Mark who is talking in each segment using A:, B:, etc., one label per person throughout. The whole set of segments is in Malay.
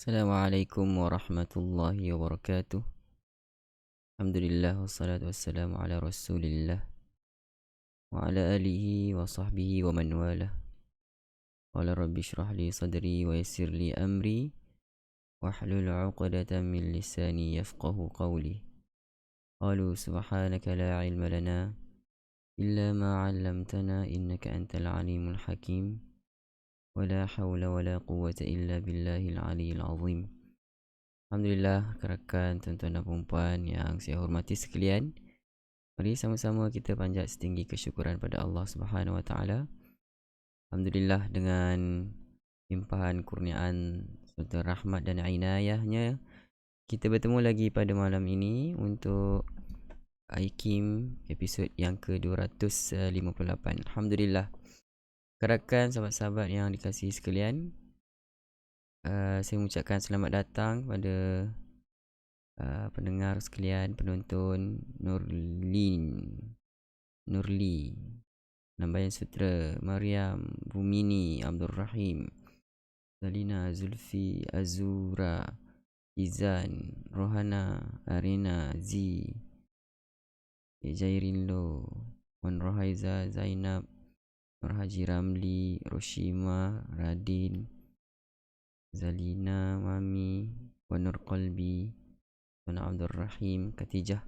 A: Assalamualaikum warahmatullahi wabarakatuh. Alhamdulillah wassalatu wassalamu ala Rasulillah wa ala alihi wa sahbihi wa man walah. Qala rabbi shrah li sadri wa yassir li amri wahlul 'uqdatam min lisani yafqahu qawli. Qalu subhanaka la ilma lana illa ma 'allamtana innaka antal alimul hakim. Wala hawla wala quwwata illa billahil aliyyil azim. Alhamdulillah, rakan, tuan-tuan dan puan yang saya hormati sekalian. Mari sama-sama kita panjat setinggi kesyukuran pada Allah Subhanahu Wa Taala. Alhamdulillah, dengan limpahan kurniaan serta rahmat dan inayahnya, kita bertemu lagi pada malam ini untuk IKIM episod yang ke-258. Alhamdulillah. Rakan, sahabat-sahabat yang dikasihi sekalian, saya mengucapkan selamat datang pada pendengar sekalian, penonton Nurli, Nambayan Sutra, Mariam, Bumini, Abdul Rahim, Zalina, Zulfi, Azura, Izan, Rohana, Arina, Z, Jairin Lo, Wan Rohaiza, Zainab, Nurhaji Ramli, Roshima, Radin, Zalina, Mami, Wanur Qalbi, Wan Abdul Rahim, Katijah,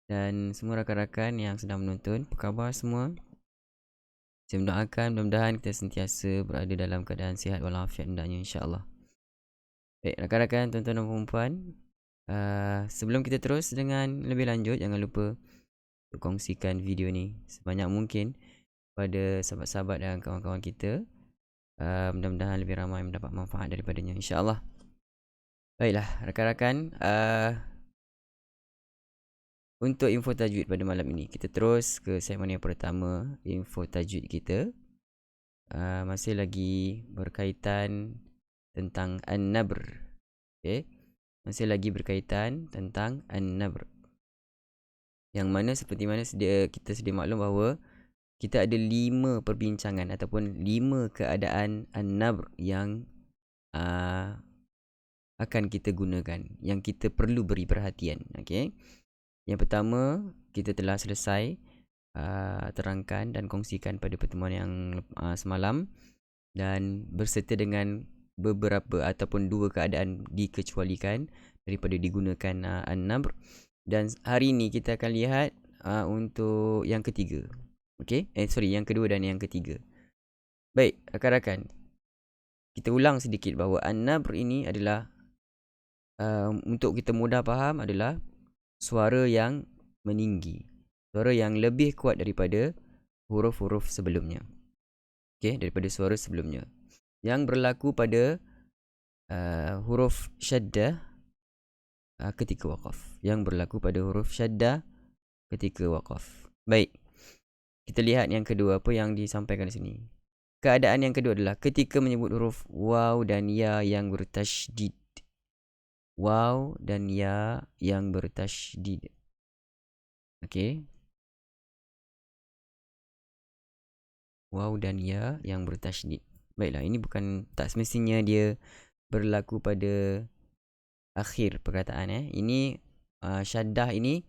A: dan semua rakan-rakan yang sedang menonton. Apa khabar semua? Saya mendoakan mudah-mudahan kita sentiasa berada dalam keadaan sihat walafiat hendaknya, insya-Allah. Baik, rakan-rakan, tuan-tuan dan puan-puan, sebelum kita terus dengan lebih lanjut, jangan lupa untuk kongsikan video ni sebanyak mungkin pada sahabat-sahabat dan kawan-kawan kita. Mudah-mudahan lebih ramai mendapat manfaat daripadanya, insya-Allah. Baiklah rakan-rakan, untuk info tajwid pada malam ini, kita terus ke segmen yang pertama, info tajwid kita. Masih lagi berkaitan tentang an-nabr. Okay? Masih lagi berkaitan tentang an-nabr, yang mana seperti mana kita sedia maklum bahawa kita ada 5 perbincangan ataupun 5 keadaan an-nabr yang akan kita gunakan, yang kita perlu beri perhatian. Okay? Yang pertama, kita telah selesai terangkan dan kongsikan pada pertemuan yang semalam, dan berserta dengan beberapa ataupun 2 keadaan dikecualikan daripada digunakan an-nabr. Dan hari ini kita akan lihat untuk yang ketiga. Yang kedua dan yang ketiga. Baik, rakan-rakan, kita ulang sedikit bahawa an-nabr ini adalah untuk kita mudah faham, adalah suara yang meninggi, suara yang lebih kuat daripada huruf-huruf sebelumnya. Daripada suara sebelumnya, yang berlaku pada huruf syaddah ketika waqaf, yang berlaku pada huruf syaddah ketika waqaf. Baik, kita lihat yang kedua, apa yang disampaikan di sini. Keadaan yang kedua adalah ketika menyebut huruf waw dan ya yang bertasydid. Waw dan ya yang bertasydid. Waw dan ya yang bertasydid. Baiklah, ini bukan, tak semestinya dia berlaku pada akhir perkataan. Ini syaddah ini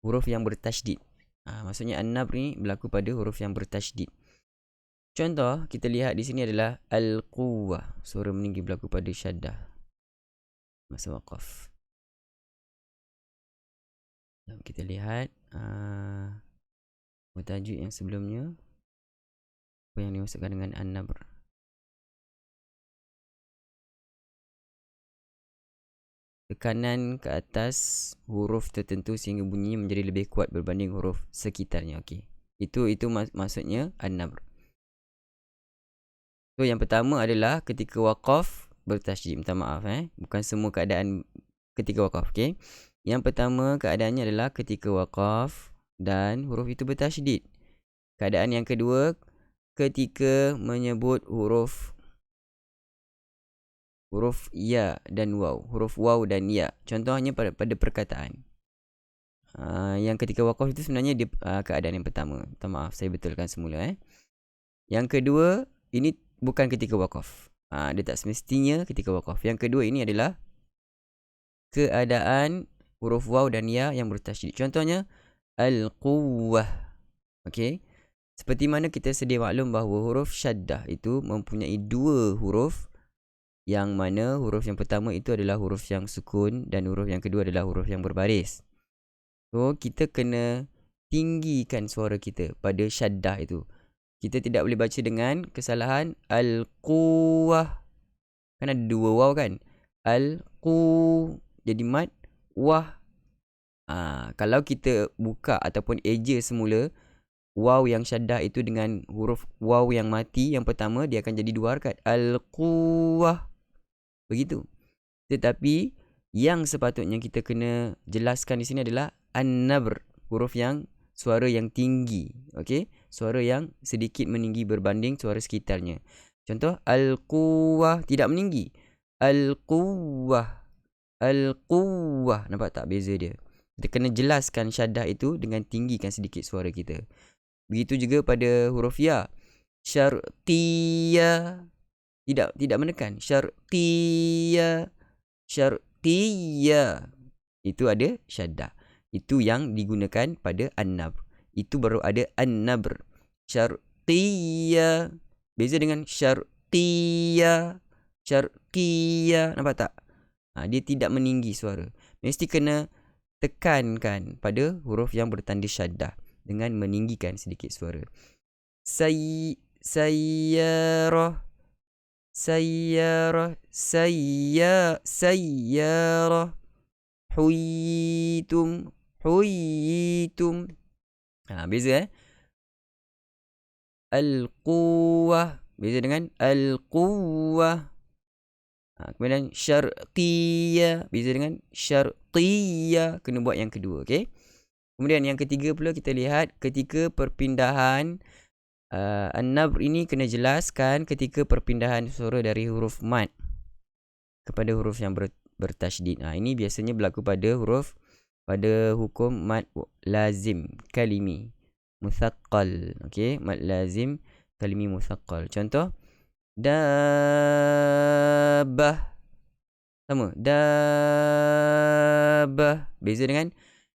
A: huruf yang bertasydid. Maksudnya an-nabr ni berlaku pada huruf yang bertasydid. Contoh kita lihat di sini adalah al-quwwah, suara meninggi berlaku pada syaddah masa waqaf. Kita lihat tajwid yang sebelumnya, apa yang dimaksudkan dengan an-nabr. Tekanan ke atas huruf tertentu sehingga bunyinya menjadi lebih kuat berbanding huruf sekitarnya. Itu maksudnya an-nabr. So yang pertama adalah ketika waqaf bertasydid. Minta maaf, bukan semua keadaan ketika waqaf. Yang pertama keadaannya adalah ketika waqaf dan huruf itu bertasydid. Keadaan yang kedua, ketika menyebut huruf ya dan waw, huruf waw dan ya. Contohnya pada perkataan yang ketika waqaf itu sebenarnya keadaan yang pertama. Minta maaf, saya betulkan semula. Yang kedua, ini bukan ketika waqaf. Dia tak semestinya ketika waqaf. Yang kedua ini adalah keadaan huruf waw dan ya yang bertasydid. Contohnya al-quwwah. Okey. Seperti mana kita sedia maklum bahawa huruf syaddah itu mempunyai dua huruf, yang mana huruf yang pertama itu adalah huruf yang sukun dan huruf yang kedua adalah huruf yang berbaris. So, kita kena tinggikan suara kita pada syaddah itu. Kita tidak boleh baca dengan kesalahan al-quwwah. Kan ada dua waw kan? Al-quw jadi mad, wah. Kalau kita buka ataupun eja semula waw yang syaddah itu dengan huruf waw yang mati yang pertama, dia akan jadi dua harakat. Al-quwwah. Begitu. Tetapi yang sepatutnya kita kena jelaskan di sini adalah an-nabr, huruf yang suara yang tinggi. Okey, suara yang sedikit meninggi berbanding suara sekitarnya. Contoh al-quwwah tidak meninggi. Al-quwwah. Al-quwwah. Nampak tak beza dia? Kita kena jelaskan syaddah itu dengan tinggikan sedikit suara kita. Begitu juga pada huruf ya. Syarqiyah. Tidak menekan. Syarqiyah. Syarqiyah. Itu ada syaddah. Itu yang digunakan pada an-nabr. Itu baru ada an-nabr. Syarqiyah. Beza dengan syarqiyah. Syarqiyah. Nampak tak? Dia tidak meninggi suara. Mesti kena tekankan pada huruf yang bertanda syaddah dengan meninggikan sedikit suara. Sayyarah. Sayyarah. Sayyarah. Huyitum. Huyitum. Beza Al-quwwah. Beza dengan al-quwwah. Kemudian syarqiyah. Beza dengan syarqiyah. Kena buat yang kedua. Okay? Kemudian yang ketiga pula kita lihat ketika perpindahan an-nabr ini kena jelaskan ketika perpindahan suara dari huruf mad kepada huruf yang bertasydid. Ini biasanya berlaku pada hukum mad lazim kalimi muthaqqal. Okey, mad lazim kalimi muthaqqal. Contoh dabbah. Sama, dabbah. Beza dengan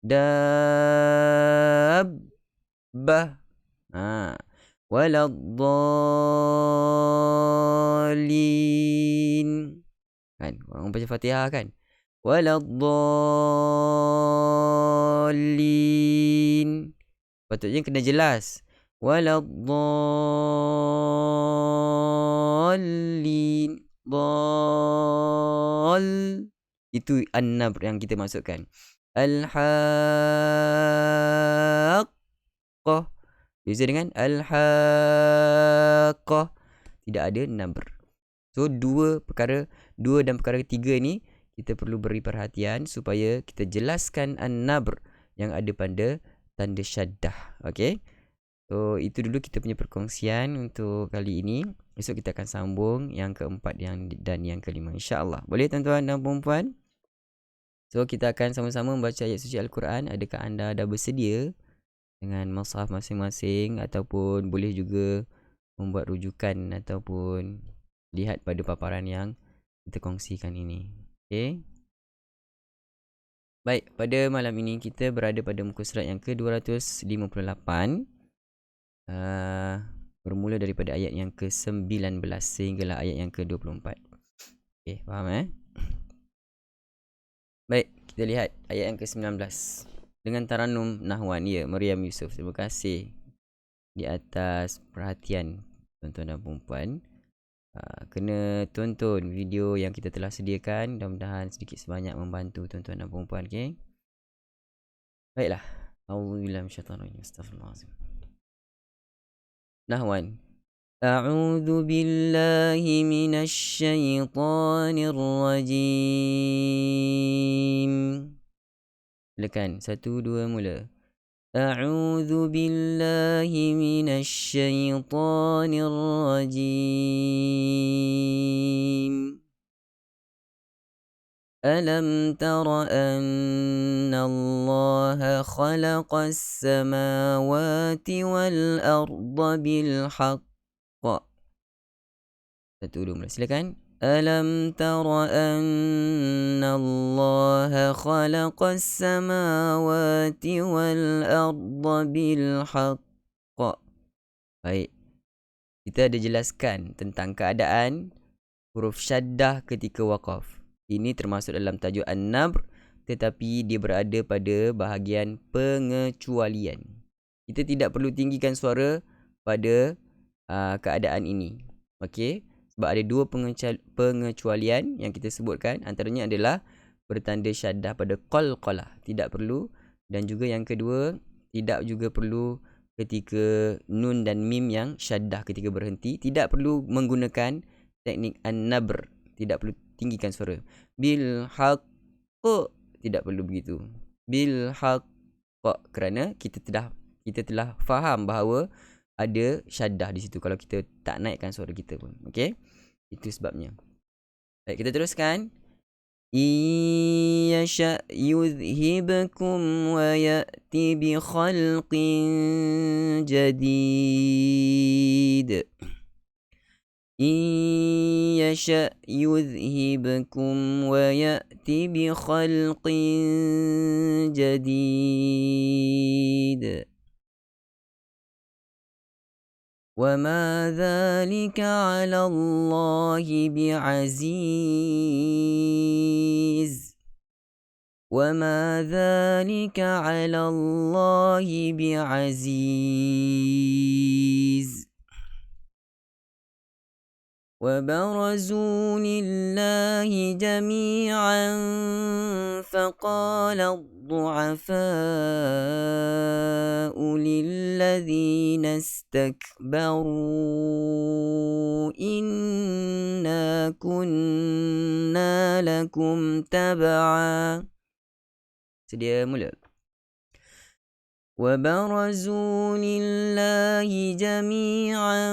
A: dabbah. Waladdallin. Kan orang baca Fatihah kan, waladdallin. Patutnya kena jelas waladdallin. Dal. Itu an-nabr yang kita masukkan. Al-haqqah. Beza dengan al-haqqah. Tidak ada nabr. So dua dan perkara ketiga ni kita perlu beri perhatian supaya kita jelaskan an-nabr yang ada pada tanda syaddah. Okay. So itu dulu kita punya perkongsian untuk kali ini. Esok kita akan sambung yang keempat dan yang kelima, insya-Allah. Boleh tuan-tuan dan puan-puan? So kita akan sama-sama membaca ayat suci Al-Quran. Adakah anda dah bersedia dengan mushaf masing-masing, ataupun boleh juga membuat rujukan ataupun lihat pada paparan yang kita kongsikan ini. Okay. Baik, pada malam ini kita berada pada muka surat yang ke-258. Bermula daripada ayat yang ke-19 sehinggalah ayat yang ke-24. Okay, faham Baik, kita lihat ayat yang ke-19 dengan taranum nahwan. Ya, Maryam Yusof, terima kasih di atas perhatian tuan-tuan dan puan-puan. Kena tonton video yang kita telah sediakan. Mudah-mudahan sedikit sebanyak membantu tuan-tuan dan puan-puan. Okay? Baiklah. A'udzubillahi minasyaitanir rajim. Astaghfirullahalazim. Nahwan. A'udzu billahi minasyaitanir rajim. Silakan. 1 2 mula. أعوذ بالله من الشيطان الرجيم ألم تر أن الله خلق السماوات والأرض بالحق Satu dua mula. Silakan. Alam tara anna Allah khalaqas samawati wal arda bil haqq. Baik. Kita ada jelaskan tentang keadaan huruf syaddah ketika waqaf. Ini termasuk dalam tajuk An-Nabr, tetapi dia berada pada bahagian pengecualian. Kita tidak perlu tinggikan suara pada keadaan ini. Okey, sebab ada dua pengecualian yang kita sebutkan. Antaranya adalah bertanda syaddah pada qalqalah, tidak perlu. Dan juga yang kedua, tidak juga perlu ketika nun dan mim yang syaddah ketika berhenti. Tidak perlu menggunakan teknik an-nabr, tidak perlu tinggikan suara. Bil haqq, tidak perlu begitu. Bil haqq, kerana kita telah faham bahawa ada syaddah di situ kalau kita tak naikkan suara kita pun. Okey? Itu sebabnya. Baik, kita teruskan. Yasha yudhibkum wa ya'ti bi khalqin jadid. Yasha yudhibkum wa ya'ti bi khalqin jadid. وما ذلك على الله بعزيز وما ذلك على الله بعزيز وبرزوا لله جميعا فقال الضعفاء للذين استكبروا إنا كنا لكم تبعا. Sedia mula. وبرزوا لله جميعا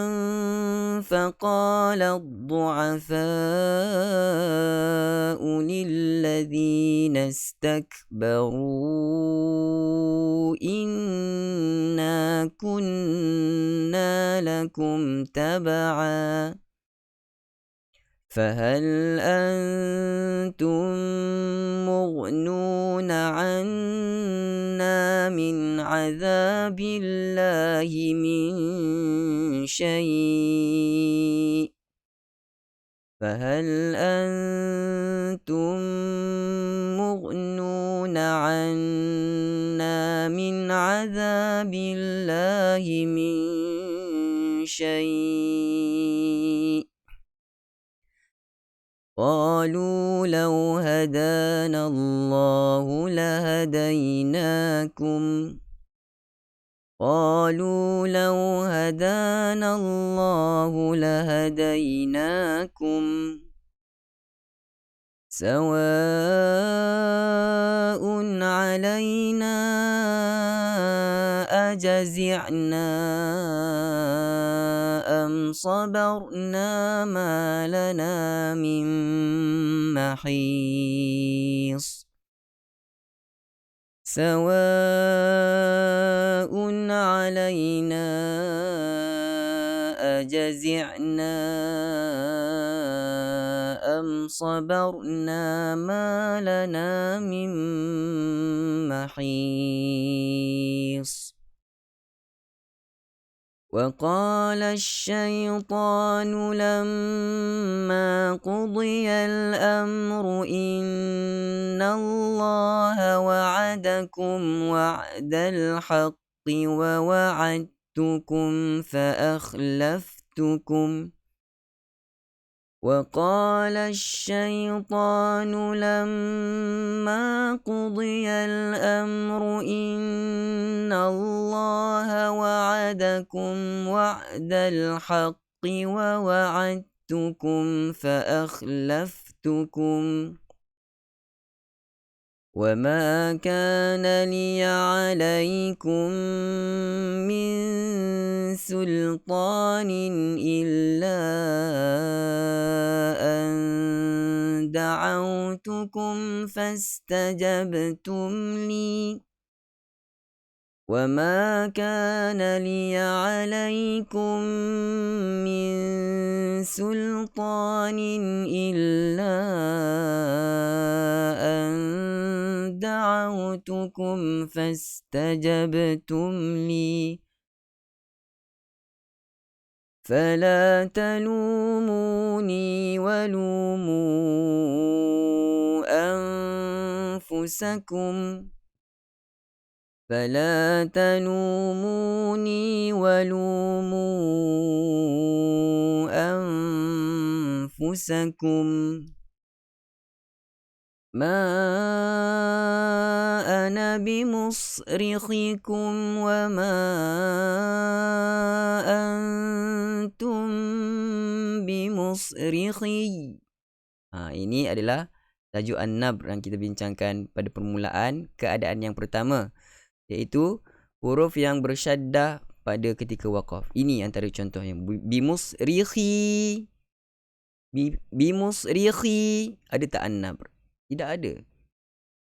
A: فقال الضعفاء للذين استكبروا إنا كنا لكم تبعا فهل أنتم مغنون عنا من عذاب الله من شيء فهل أنتم مغنون عنا من عذاب الله من شيء قالوا لو هدانا الله لهديناكم قالوا لو هدانا الله لهديناكم سواء علينا أجزعنا أم صبرنا ما لنا من محيص سواء علينا أجزعنا أم صبرنا ما لنا من محيص وقال الشيطان لما قضي الأمر إن الله وعدكم وعد الحق ووعدتكم فأخلفتكم وقال الشيطان لما قضي الأمر إن الله وعدكم وعد الحق ووعدتكم فأخلفتكم وما كان لي عليكم من سلطان إلا أن دعوتكم فاستجبتم لي وما كان لي عليكم من سلطان إلا أن دعوتكم فاستجبتم لي فلا تلوموني ولوموا أنفسكم فلا تلوموني ولوموا أنفسكم ما أنا بمصرخكم وما أنتم بمصرخي. Ini adalah tajuk An-Nabr yang kita bincangkan pada permulaan keadaan yang pertama, iaitu huruf yang bersyaddah pada ketika waqaf. Ini antara contohnya. Bimusrikhi. Bimusrikhi. Ada tak An-Nabr? Tidak ada.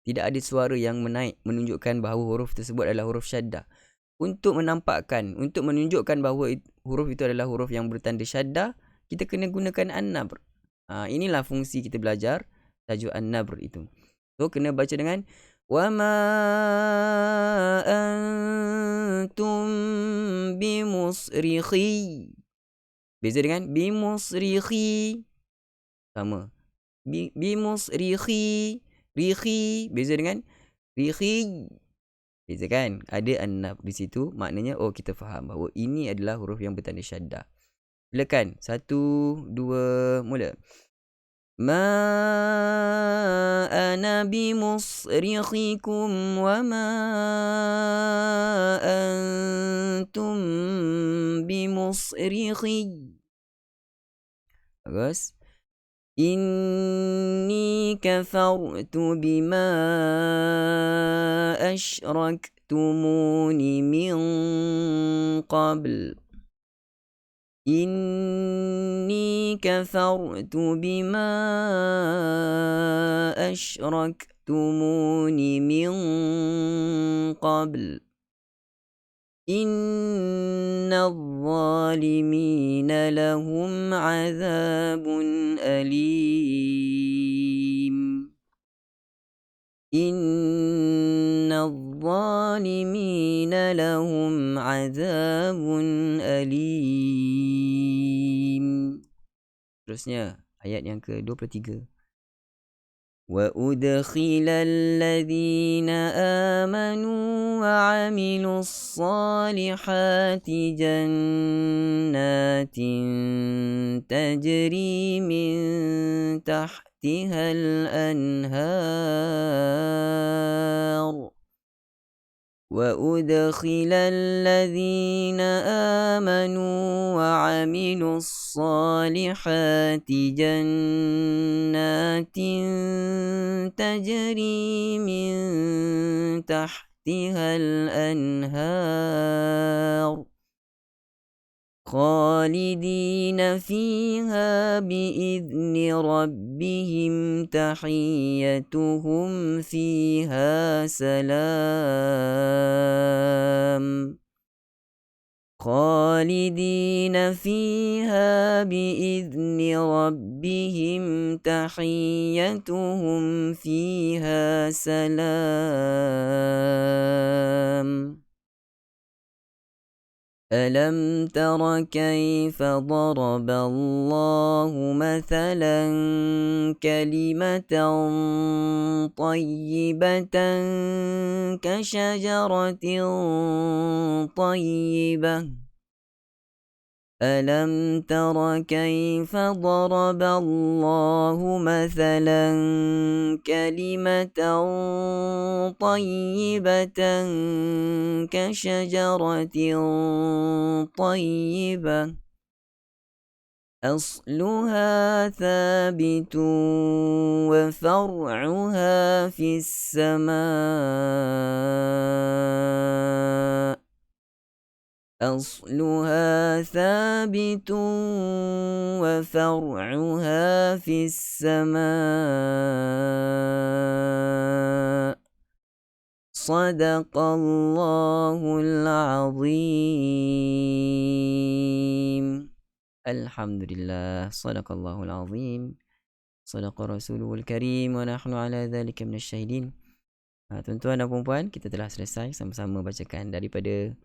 A: Tidak ada suara yang menaik menunjukkan bahawa huruf tersebut adalah huruf syaddah. Untuk menampakkan, untuk menunjukkan bahawa huruf itu adalah huruf yang bertanda syaddah, kita kena gunakan An-Nabr. Inilah fungsi kita belajar tajuk An-Nabr itu. So, kena baca dengan وَمَا أَنْتُمْ بِمُصْرِخِي. Beza dengan bimusrikhi. Sama. Bimusrikhi. Rikhi. Beza dengan rikhi. Beza kan? Ada An-Nabr di situ. Maknanya, kita faham bahawa ini adalah huruf yang bertanda syaddah. Silakan. 1, 2, mula. ما أنا بمصرخكم وما أنتم بمصرخي. Bagus. إني كفرت بما أشركتمون من قبل. إني كفرت بما أشركتمون من قبل إن الظالمين لهم عذاب أليم. إن الظالمين لهم عذاب أليم. Terusnya ayat yang ke-23. وَأُدْخِلَ الَّذِينَ آمَنُوا وَعَمِلُوا الصَّالِحَاتِ جَنَّاتٍ تَجْرِي مِنْ تَحْتِهَا الْأَنْهَارُ. وَأُدْخِلَ الَّذِينَ آمَنُوا وَعَمِلُوا الصَّالِحَاتِ جَنَّاتٍ تَجْرِي مِنْ تَحْتِهَا الْأَنْهَارُ خَالِدِينَ فِيهَا بِإِذْنِ رَبِّهِمْ تَحِيَّتُهُمْ فِيهَا سَلَامٌ. خَالِدِينَ فِيهَا بِإِذْنِ رَبِّهِمْ تَحِيَّتُهُمْ فِيهَا سَلَامٌ. أَلَمْ تَرَ كَيْفَ ضَرَبَ اللَّهُ مَثَلًا كَلِمَةً طَيِّبَةً كَشَجَرَةٍ طَيِّبَةٍ. أَلَمْ تَرَ كَيْفَ ضَرَبَ اللَّهُ مَثَلًا كَلِمَةً طَيِّبَةً كَشَجَرَةٍ طَيِّبَةٍ أَصْلُهَا ثَابِتٌ وَفَرْعُهَا فِي السَّمَاءِ. أَصْلُهَا ثَابِتٌ وَفَرْعُهَا فِي السَّمَاءِ. Sadaqallahul azim. Alhamdulillah. Sadaqallahul azim. Sadaqa Rasulul Karim. Wa nahnu ala dhalika minasyahidin. Tuan-tuan dan puan-puan, kita telah selesai sama-sama bacakan daripada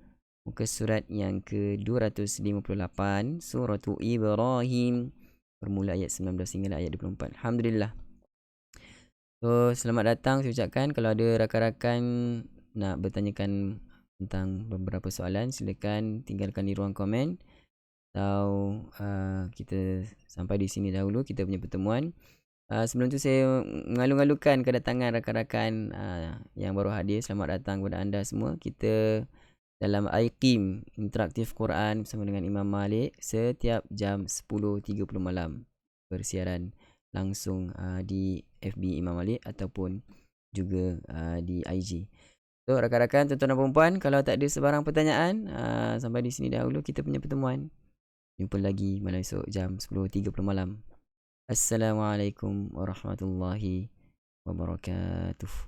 A: muka surat yang ke-258, Surah Ibrahim, bermula ayat 19 hingga ayat 24. Alhamdulillah. So, selamat datang saya ucapkan. Kalau ada rakan-rakan nak bertanyakan tentang beberapa soalan, silakan tinggalkan di ruang komen. Atau kita sampai di sini dahulu kita punya pertemuan. Sebelum tu saya mengalu-alukan kedatangan rakan-rakan yang baru hadir. Selamat datang kepada anda semua. Kita dalam IQIM Interaktif Quran bersama dengan Imam Malik setiap jam 10.30 malam, bersiaran langsung di FB Imam Malik ataupun juga di IG. So rakan-rakan, tuan-tuan dan puan-puan, kalau tak ada sebarang pertanyaan, sampai di sini dahulu kita punya pertemuan. Jumpa lagi malam esok jam 10.30 malam. Assalamualaikum warahmatullahi wabarakatuh.